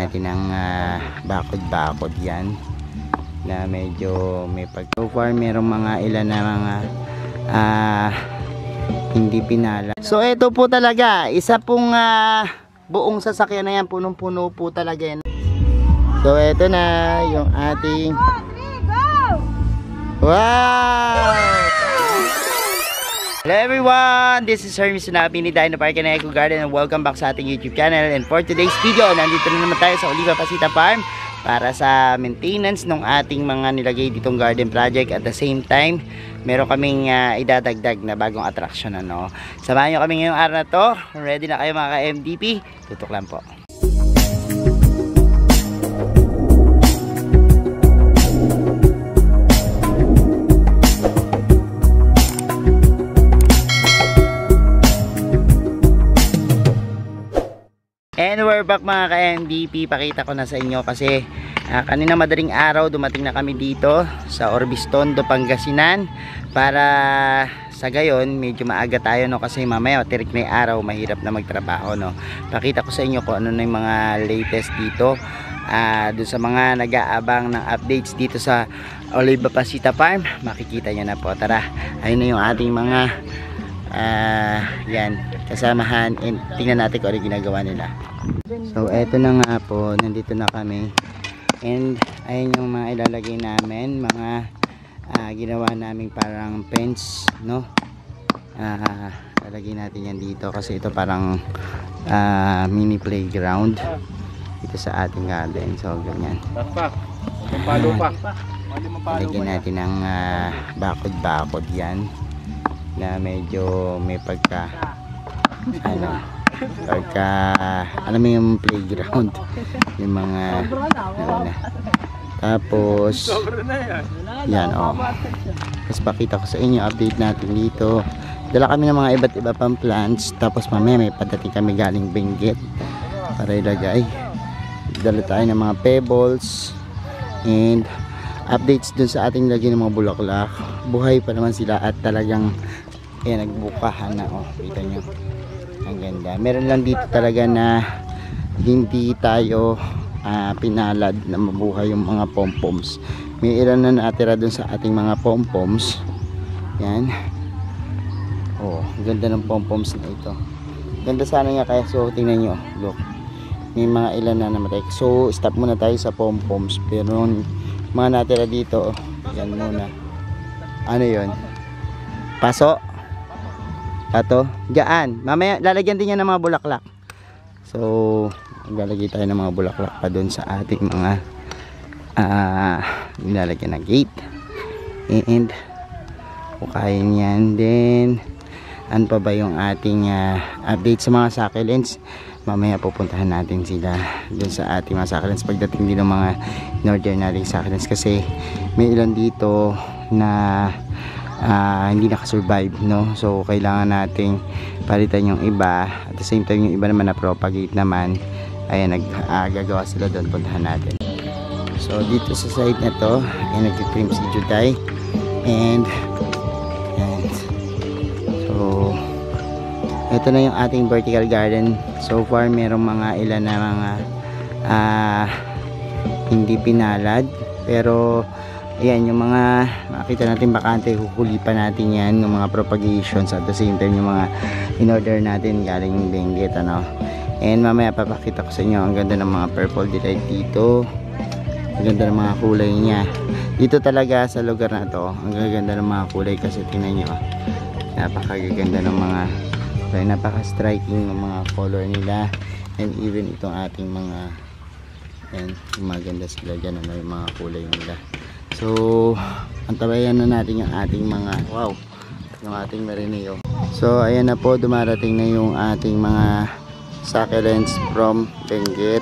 natin ang bakod-bakod yan na medyo may so far merong mga ilan na mga hindi pinala. So ito po talaga isa pong buong sasakyan na yan, punong-puno po talaga yan. So ito na yung ating wow! Hello everyone! This is Hermes Sunabi ni Dino Park and Eco Garden and welcome back sa ating YouTube channel. And for today's video, nandito na naman tayo sa Oliva Pasita Farm para sa maintenance ng ating mga nilagay ditong garden project. At the same time, meron kaming idadagdag na bagong attraction. Samahan nyo kami ngayong araw na to. Ready na kayo mga ka-MDP? Tutok lang po. And we're back mga ka-MDP. Pakita ko na sa inyo kasi kanina madaling araw dumating na kami dito sa Orbistondo, Pangasinan para sa gayon medyo maaga tayo kasi mamaya tirik na yung araw, mahirap na magtrabaho Pakita ko sa inyo kung ano na yung mga latest dito doon sa mga nag-aabang ng updates dito sa Oliva Pasita Farm. Makikita nyo na po. Tara, ayun na yung ating mga yan kasamahan and tingnan natin kung ano ginagawa nila. So eto na nga po, nandito na kami and ayun yung mga ilalagay namin, mga ginawa namin parang fence lalagay natin yan dito kasi ito parang mini playground dito sa ating garden. So ganyan, lalagyan natin ng bakod-bakod yan na medyo may pagka alam mo yung playground yung mga tapos yan tapos pakita ko sa inyo, update natin dito. Dala kami ng mga iba't iba pang plants, tapos mamaya may padating kami galing Benguet para ilagay. Dala tayo ng mga pebbles and updates dun sa ating lagay ng mga bulaklak. Buhay pa naman sila at talagang nagbukahan na. Kita nyo, ang ganda. Meron lang dito talaga na hindi tayo pinalad na mabuhay yung mga pompoms. May ilan na natira dun sa ating mga pompoms. Yan. Ganda ng pompoms na ito. Ganda sana nga kaya. So tingnan nyo, look, may mga ilan na namatay. So stop muna tayo sa pompoms, pero mga natira dito yan muna. Ano yun? Paso? Pato? Diyan. Mamaya lalagyan din yan ng mga bulaklak. So lalagay tayo ng mga bulaklak pa dun sa ating mga nilalagyan ng gate. And kukain yan din. Ano pa ba yung ating update sa mga succulents? Mamaya pupuntahan natin sila dun sa ating mga succulents pagdating din ng mga in-order nating succulents kasi may ilan dito na hindi nakasurvive so kailangan nating palitan yung iba. At the same time yung iba naman na propagate naman, ayan, gagawa sila doon, puntahan natin. So dito sa site na to nag-trim si Juday and so ito na yung ating vertical garden. So far merong mga ilan na mga hindi pinalad, pero ayan yung mga makita natin bakante, hukuli pa natin yan yung mga propagations. At the same time yung mga in-order natin galing Benguet and mamaya papakita ko sa inyo ang ganda ng mga purple delight dito. Ang ganda ng mga kulay niya dito talaga sa lugar na to. Ang ganda ng mga kulay kasi tingnan nyo, napakaganda ng mga kulay, napaka-striking ng mga color nila. And even itong ating mga maganda sila dyan yung mga kulay nila. So antabayan na natin yung ating mga yung ating marineo. So ayan na po, dumarating na yung ating mga succulents from Benguet.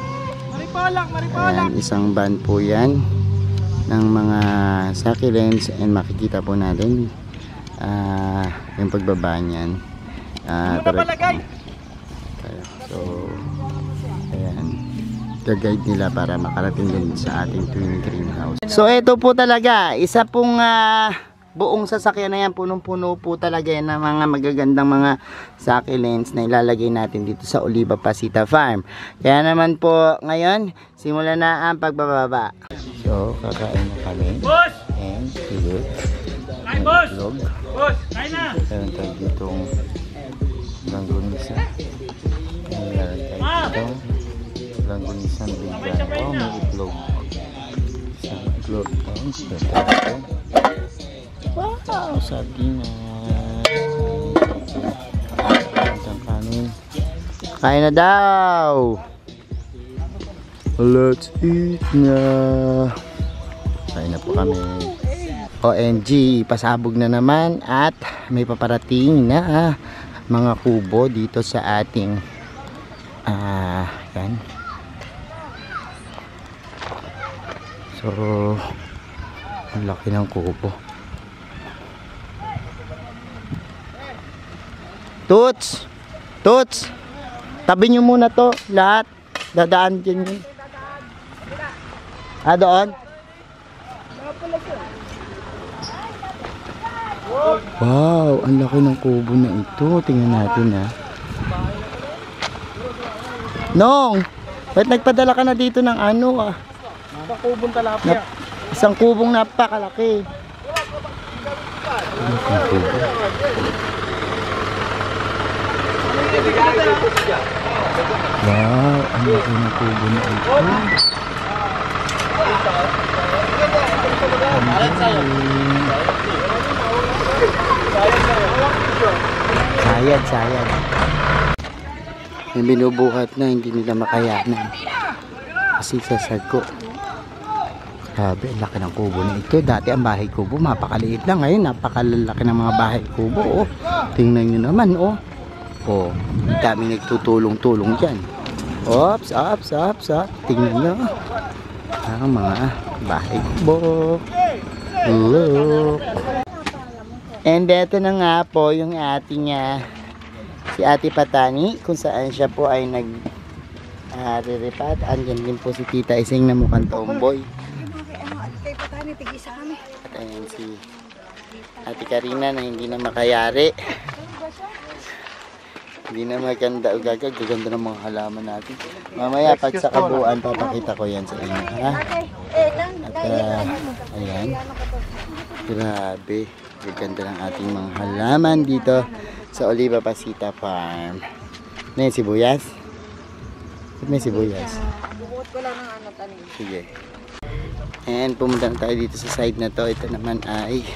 Ayan, isang van po yan ng mga succulents and makikita po natin yung pagbaba niyan. So ayan, guide nila para makarating din sa ating twin greenhouse. So ito po talaga isa pong buong sasakyan na yan, punong-puno po talaga yan ng mga magagandang mga succulents na ilalagay natin dito sa Oliva Pasita Farm. Kaya naman po, ngayon, simulan na ang pagbababa. So, kakain na kami. Boss! And, silog. Kain, boss! Silog. Boss, kain na! Meron tayo ditong langgunisa. Meron tayo ditong langgunisang bigyan. Oh, may itlog. Isang itlog. Wow! Sardinas. Isang kanin. Kain na daw! Let's eat na! Kain na po kami. OMG, pasabog na naman at may paparating na mga kubo dito sa ating yan. So, ang laki ng kubo. Toots! Toots! Tabi nyo muna to, lahat. Dadaan dyan yun. Doon? Wow, ang laki ng kubo na ito. Tingnan natin Nong, ba't nagpadala ka na dito ng ano Isang kubong talapia. Isang kubong napakalaki. Wow, ang laki ng kubo na ito. Sayad. May binubuhat na, hindi nila makayanan. Kasi sasago. Grabe, ang laki ng kubo na ito. Dati ang bahay kubo, mapakaliit lang. Ngayon, napakalalaki ng mga bahay kubo. Tingnan nyo naman, ang dami nagtutulong-tulong dyan. Ops. Tingnan nyo. Ang mga bahay kubo. Look. And eto na nga po yung ating si Ate Patani, kung saan siya po ay nag-riripat. Andyan din po si Tita Ising na mukhang tomboy. At ayan si Ate Karina na hindi na makayari. Hindi na maganda. Gaganda ng mga halaman natin. Mamaya pag sa kabuuan papakita ko yan sa inyo. At ayan. Grabe. Gaganda ng ating mga halaman dito sa Oliva Pasita Farm. Ano yung sibuyas? May sibuyas. Bukod ko lang ng tanim. Sige. And pumunta na tayo dito sa side na to. Ito naman ay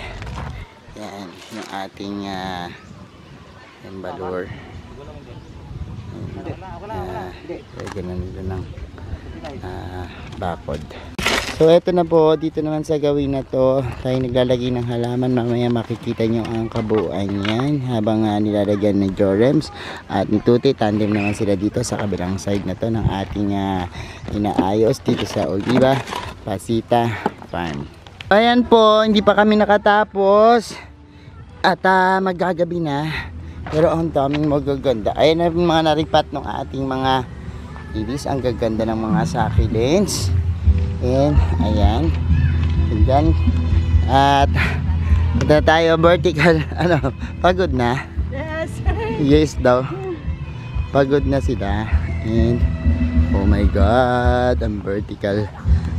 yan, yung ating balur. Ganun nila ng bakod. So eto na po, dito naman sa gawin na to, tayo naglalagay ng halaman. Mamaya makikita nyo ang kabuuan yan habang nilalagyan ng Jorems at ni Tuti. Tandem naman sila dito sa kabilang side na to ng ating inaayos dito sa Oliva Pasita Farm. Ayan po, hindi pa kami nakatapos at magagabi na, pero ang daming magaganda. Ayan na mga naripat ng ating mga ibis. Ang gaganda ng mga succulents. And ayan. Ayan. At punta tayo vertical. Pagod na? Yes. Yes daw. Pagod na sila. And oh my god, ang vertical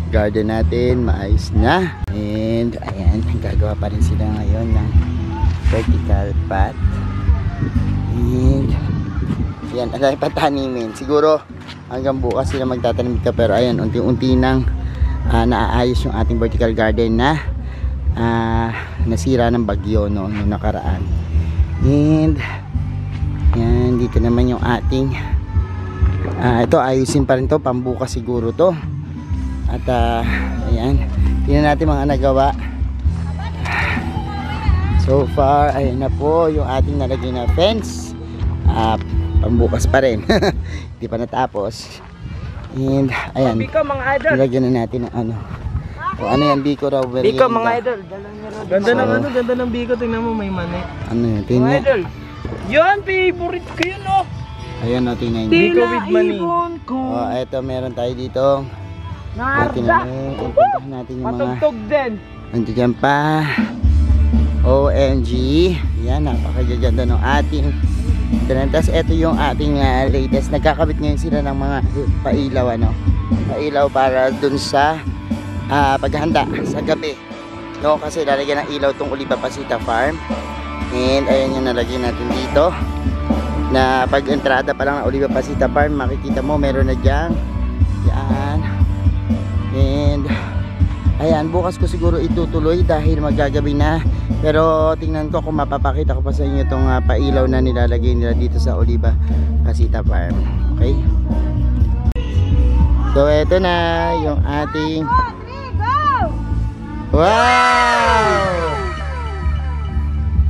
garden natin maayos na. And ayan, gagawa pa rin sila ngayon ng vertical path. And yan, ang dami patanimin. Siguro hanggang bukas sila magtatanim ka, pero ayan, unti-unti nang naaayos yung ating vertical garden na nasira ng bagyo noong nakaraan. And yan, dito naman yung ating ito, ayusin pa rin to, pambukas siguro to. At ayan, tingnan natin mga nagawa so far. Ayan na po yung ating nalagay na fence. Pambukas pa rin. Hindi pa natapos. And ayan, Biko mga idol. nilagyan na natin ng o ano yan, Biko raw. Biko mga idol. Ganda ng Biko. Tingnan mo, may mani. Ano yun, Mga tingnan. idol. Yan, favorite ko yun, Ayan o, tingnan nyo. Biko with mani. O, eto, meron tayo dito. Tingnan mo, pupuntahan natin yung mga Matugtog din. nandiyan pa. OMG. Yan, napakagaganda ng ating trend. Tapos ito yung ating latest. Nagkakabit ngayon sila ng mga pailaw, ano? Pailaw para dun sa paghahanda sa gabi. No, kasi lalagyan ng ilaw tong Oliva Pasita Farm. And ayan yung nalagyan natin dito. Na pag entrada pa lang ng Oliva Pasita Farm, makikita mo meron na dyan. Yan. And ayan, bukas ko siguro itutuloy dahil magagabi na. Pero tingnan ko kung mapapakita ko pa sa inyo itong pailaw na nilalagay nila dito sa Oliva Pasita Farm. Okay? So eto na yung ating wow!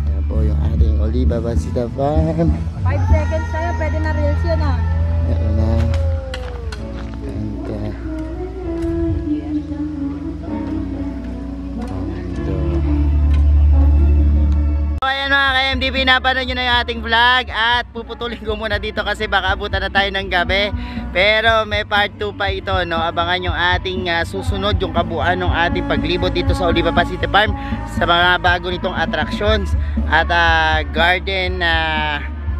Ayan po yung ating Oliva Pasita Farm. 5 seconds tayo, pwede na reels yun ah. Ayan na. So ayan mga ka-MDP, napanood nyo na yung ating vlog at puputulin ko muna dito kasi baka abutan na tayo ng gabi. Pero may part 2 pa ito, no? Abangan yung ating susunod, yung kabuuan ng ating paglibot dito sa Oliva Pasita Farm sa mga bago nitong attractions at garden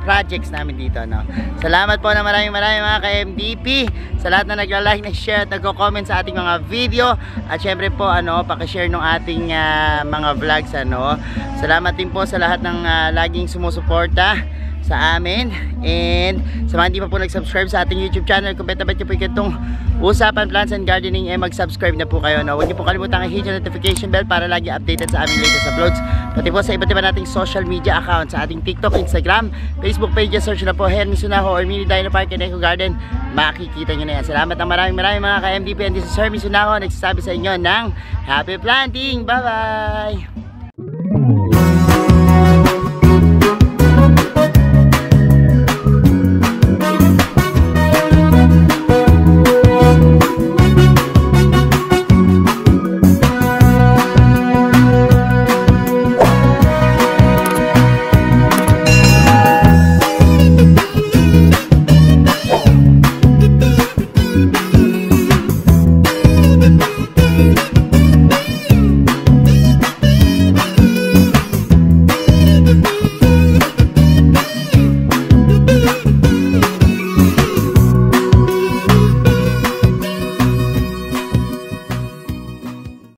projects namin dito, no? Salamat po na maraming mga ka-MDP sa lahat na nagla-like, nag-share at nagko-comment sa ating mga video at syempre po paki-share ng ating mga vlogs, ano. Salamat din po sa lahat ng laging sumusuporta sa amin, and sa mga hindi pa po nag-subscribe sa ating YouTube channel, kung beta-bet nyo po itong Usapan Plants and Gardening, mag-subscribe na po kayo, no? Huwag nyo po kalimutan i-hit yung notification bell para lagi updated sa aming latest uploads, pati po sa iba't iba nating social media accounts, sa ating TikTok, Instagram, Facebook pages. Search na po Hermes Sunaho or Mini Dino Park and Eco Garden, makikita nyo na yan. Salamat ng maraming mga ka-MDP, and this is Hermes Sunaho, nagsasabi sa inyo ng happy planting. Bye bye.